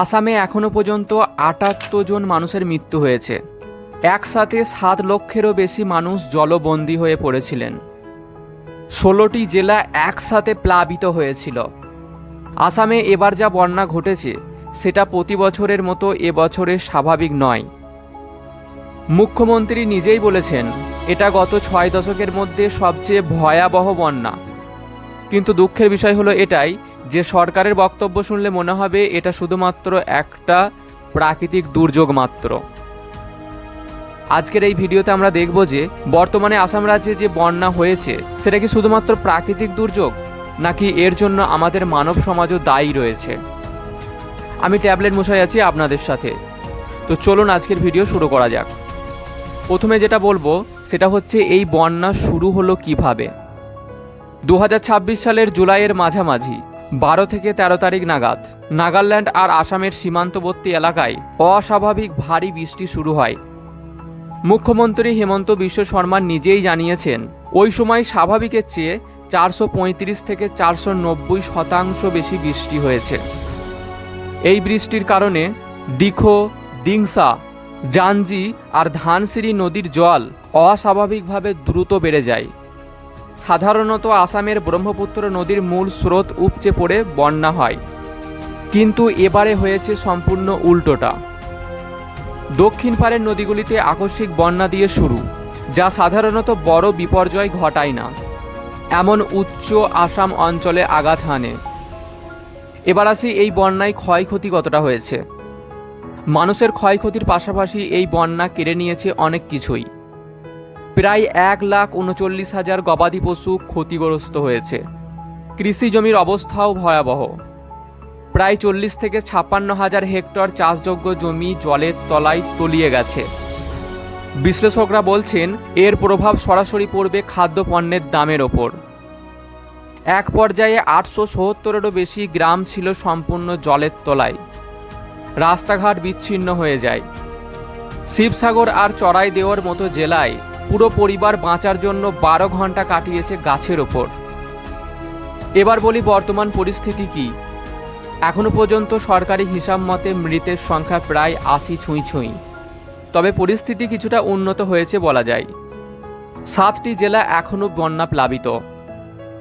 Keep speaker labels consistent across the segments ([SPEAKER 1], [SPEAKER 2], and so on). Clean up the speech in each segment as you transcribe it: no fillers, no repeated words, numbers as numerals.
[SPEAKER 1] আসামে এখনও পর্যন্ত ৭৮ জন মানুষের মৃত্যু হয়েছে। একসাথে ৭ লক্ষেরও বেশি মানুষ জলবন্দী হয়ে পড়েছিলেন। ১৬টি জেলা একসাথে প্লাবিত হয়েছিল। আসামে এবার যা বন্যা ঘটেছে সেটা প্রতি বছরের মতো এবছরে স্বাভাবিক নয়। মুখ্যমন্ত্রী নিজেই বলেছেন এটা গত ৬ দশকের মধ্যে সবচেয়ে ভয়াবহ বন্যা। কিন্তু দুঃখের বিষয় হলো এটাই যে সরকারের বক্তব্য শুনলে মনে হবে এটা শুধুমাত্র একটা প্রাকৃতিক দুর্যোগ মাত্র। আজকের এই ভিডিওতে আমরা দেখব যে বর্তমানে আসাম রাজ্যে যে বন্যা হয়েছে সেটা কি শুধুমাত্র প্রাকৃতিক দুর্যোগ নাকি এর জন্য আমাদের মানব সমাজও দায়ী রয়েছে। আমি ট্যাবলেট মশাই আছি আপনাদের সাথে। তো চলুন আজকের ভিডিও শুরু করা যাক। প্রথমে যেটা বলবো সেটা হচ্ছে এই বন্যা শুরু হলো কিভাবে। ২০২৬ সালের জুলাইয়ের মাঝামাঝি ১২ থেকে ১৩ তারিখ নাগাদ নাগাল্যান্ড আর আসামের সীমান্তবর্তী এলাকায় অস্বাভাবিক ভারী বৃষ্টি শুরু হয়। মুখ্যমন্ত্রী হেমন্ত বিশ্ব শর্মা নিজেই জানিয়েছেন ওই সময় স্বাভাবিকের চেয়ে ৪৩৫ থেকে ৪৯০% বেশি বৃষ্টি হয়েছে। এই বৃষ্টির কারণে ডিখো, ডিংসা, জাঞ্জি আর ধানসিরি নদীর জল অস্বাভাবিকভাবে দ্রুত বেড়ে যায়। সাধারণত আসামের ব্রহ্মপুত্র নদীর মূল স্রোত উপচে পড়ে বন্যা হয়, কিন্তু এবারে হয়েছে সম্পূর্ণ উল্টোটা। দক্ষিণ পাড়ের নদীগুলিতে আকস্মিক বন্যা দিয়ে শুরু, যা সাধারণত বড় বিপর্যয় ঘটায় না, এমন উচ্চ আসাম অঞ্চলে আঘাত হানে। এবার আসি এই বন্যায় ক্ষয়ক্ষতি কতটা হয়েছে। মানুষের ক্ষয়ক্ষতির পাশাপাশি এই বন্যা কেড়ে নিয়েছে অনেক কিছুই। প্রায় ১,৩৯,০০০ গবাদি পশু ক্ষতিগ্রস্ত হয়েছে। কৃষি জমির অবস্থাও ভয়াবহ। প্রায় ৪০ থেকে ৫৬,০০০ হেক্টর চাষযোগ্য জমি জলের তলায় তলিয়ে গেছে। বিশ্লেষকরা বলছেন এর প্রভাব সরাসরি পড়বে খাদ্যপণ্যের দামের ওপর। এক পর্যায়ে ৮৭০-এরও বেশি গ্রাম ছিল সম্পূর্ণ জলের তলায়। রাস্তাঘাট বিচ্ছিন্ন হয়ে যায়। শিবসাগর আর চড়াই দেওয়ার মতো জেলায় পুরো পরিবার বাঁচার জন্য ১২ ঘন্টা কাটিয়েছে গাছের ওপর। এবার বলি বর্তমান পরিস্থিতি কি। এখনো পর্যন্ত সরকারি হিসাব মতে মৃতের সংখ্যা প্রায় ৮০ ছুঁই। তবে পরিস্থিতি কিছুটা উন্নত হয়েছে বলা যায়। ৭টি জেলা এখনও বন্যা প্লাবিত।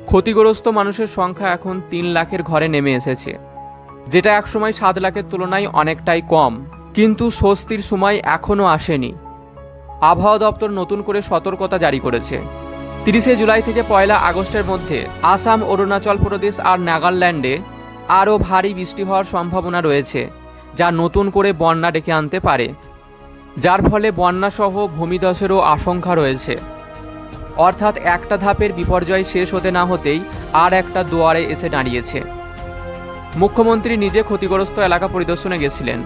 [SPEAKER 1] ক্ষতিগ্রস্ত মানুষের সংখ্যা এখন ৩ লাখের ঘরে নেমে এসেছে, যেটা একসময় ৭ লাখের তুলনায় অনেকটাই কম। কিন্তু স্বস্তির সময় এখনও আসেনি। আবহাওয়া দপ্তর নতুন করে সতর্কতা জারি করেছে। ৩০ জুলাই থেকে ১ আগস্টের মধ্যে আসাম, অরুণাচল প্রদেশ আর নাগাল্যান্ডে আরও ভারী বৃষ্টি হওয়ার সম্ভাবনা রয়েছে, যা নতুন করে বন্যা ডেকে আনতে পারে, যার ফলে বন্যাসহ ভূমিধসেরও আশঙ্কা রয়েছে। অর্থাৎ একটা ধাপের বিপর্যয় শেষ হতে না হতেই আর একটা দুয়ারে এসে দাঁড়িয়েছে। মুখ্যমন্ত্রী নিজে ক্ষতিগ্রস্ত এলাকা পরিদর্শনে গেছিলেন।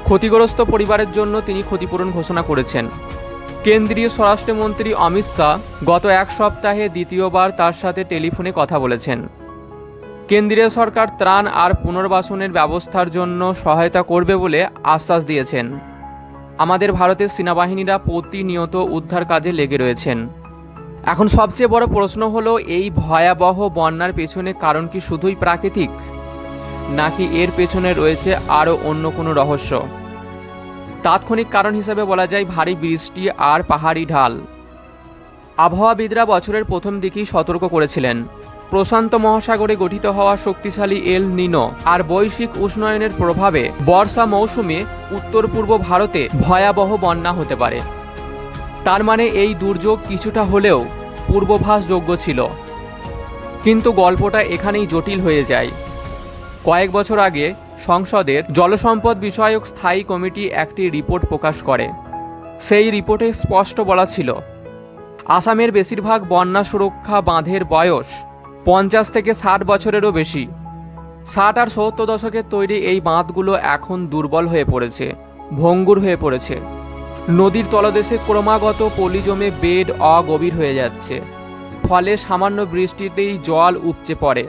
[SPEAKER 1] ক্ষতিগ্রস্ত পরিবারের জন্য তিনি ক্ষতিপূরণ ঘোষণা করেছেন। কেন্দ্রীয় স্বরাষ্ট্রমন্ত্রী অমিত শাহ গত এক সপ্তাহে দ্বিতীয়বার তার সাথে টেলিফোনে কথা বলেছেন। কেন্দ্রীয় সরকার ত্রাণ আর পুনর্বাসনের ব্যবস্থার জন্য সহায়তা করবে বলে আশ্বাস দিয়েছেন। আমাদের ভারতের সেনাবাহিনীরা প্রতিনিয়ত উদ্ধার কাজে লেগে রয়েছেন। এখন সবচেয়ে বড় প্রশ্ন হলো এই ভয়াবহ বন্যার পেছনে কারণ কি শুধুই প্রাকৃতিক, নাকি এর পেছনে রয়েছে আরও অন্য কোনো রহস্য। তাৎক্ষণিক কারণ হিসেবে বলা যায় ভারী বৃষ্টি আর পাহাড়ি ঢাল। আবহাওয়াবিদরা বছরের প্রথম দিকেই সতর্ক করেছিলেন প্রশান্ত মহাসাগরে গঠিত হওয়া শক্তিশালী এল নিনো আর বৈশ্বিক উষ্ণায়নের প্রভাবে বর্ষা মৌসুমে উত্তর পূর্ব ভারতে ভয়াবহ বন্যা হতে পারে। তার মানে এই দুর্যোগ কিছুটা হলেও পূর্বাভাসযোগ্য ছিল। কিন্তু গল্পটা এখানেই জটিল হয়ে যায়। কয়েক বছর আগে সংসদের জলসম্পদ বিষয়ক স্থায়ী কমিটি একটি রিপোর্ট প্রকাশ করে। সেই রিপোর্টে স্পষ্ট বলা ছিল আসামের বেশিরভাগ বন্যা সুরক্ষা বাঁধের বয়স ৫০ থেকে ৬০ বছরেরও বেশি। ৬০ আর ৭০ দশকের তৈরি এই বাঁধগুলো এখন দুর্বল হয়ে পড়েছে, ভঙ্গুর হয়ে পড়েছে। নদীর তলদেশে ক্রমাগত পলি জমে বেড অগভীর হয়ে যাচ্ছে, ফলে সামান্য বৃষ্টিতেই জল উপচে পড়ে।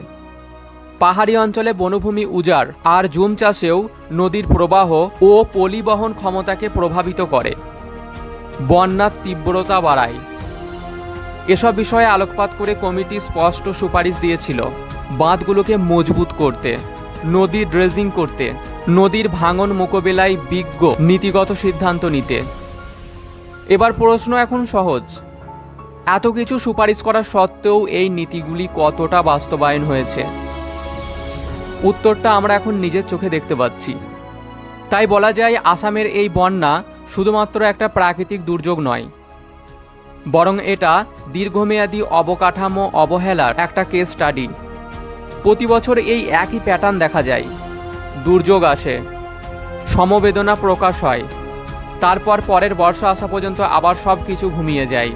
[SPEAKER 1] পাহাড়ি অঞ্চলে বনভূমি উজাড় আর জুম চাষেও নদীর প্রবাহ ও পলিবহন ক্ষমতাকে প্রভাবিত করে, বন্যার তীব্রতা বাড়ায়। এসব বিষয়ে আলোকপাত করে কমিটি স্পষ্ট সুপারিশ দিয়েছিল বাঁধগুলোকে মজবুত করতে, নদী ড্রেজিং করতে, নদীর ভাঙন মোকাবিলায় বিজ্ঞ নীতিগত সিদ্ধান্ত নিতে। এবার প্রশ্ন এখন সহজ, এত কিছু সুপারিশ করা সত্ত্বেও এই নীতিগুলি কতটা বাস্তবায়ন হয়েছে? উত্তরটা আমরা এখন নিজের চোখে দেখতে পাচ্ছি। তাই বলা যায় আসামের এই বন্যা শুধুমাত্র একটা প্রাকৃতিক দুর্যোগ নয়, বরং এটা দীর্ঘমেয়াদী অবকাঠামো অবহেলার একটা কেস স্টাডি। প্রতি বছর এই একই প্যাটার্ন দেখা যায়, দুর্যোগ আসে, সমবেদনা প্রকাশ হয়, তারপর পরের বর্ষা আসা পর্যন্ত আবার সব কিছু ঘুমিয়ে যায়।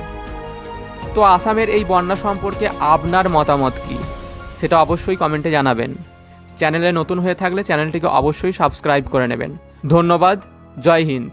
[SPEAKER 1] তো আসামের এই বন্যা সম্পর্কে আপনার মতামত কি, সেটা অবশ্যই কমেন্টে জানাবেন। চ্যানেলে নতুন হয়ে থাকলে চ্যানেলটিকে অবশ্যই সাবস্ক্রাইব করে নেবেন। ধন্যবাদ। জয় হিন্দ।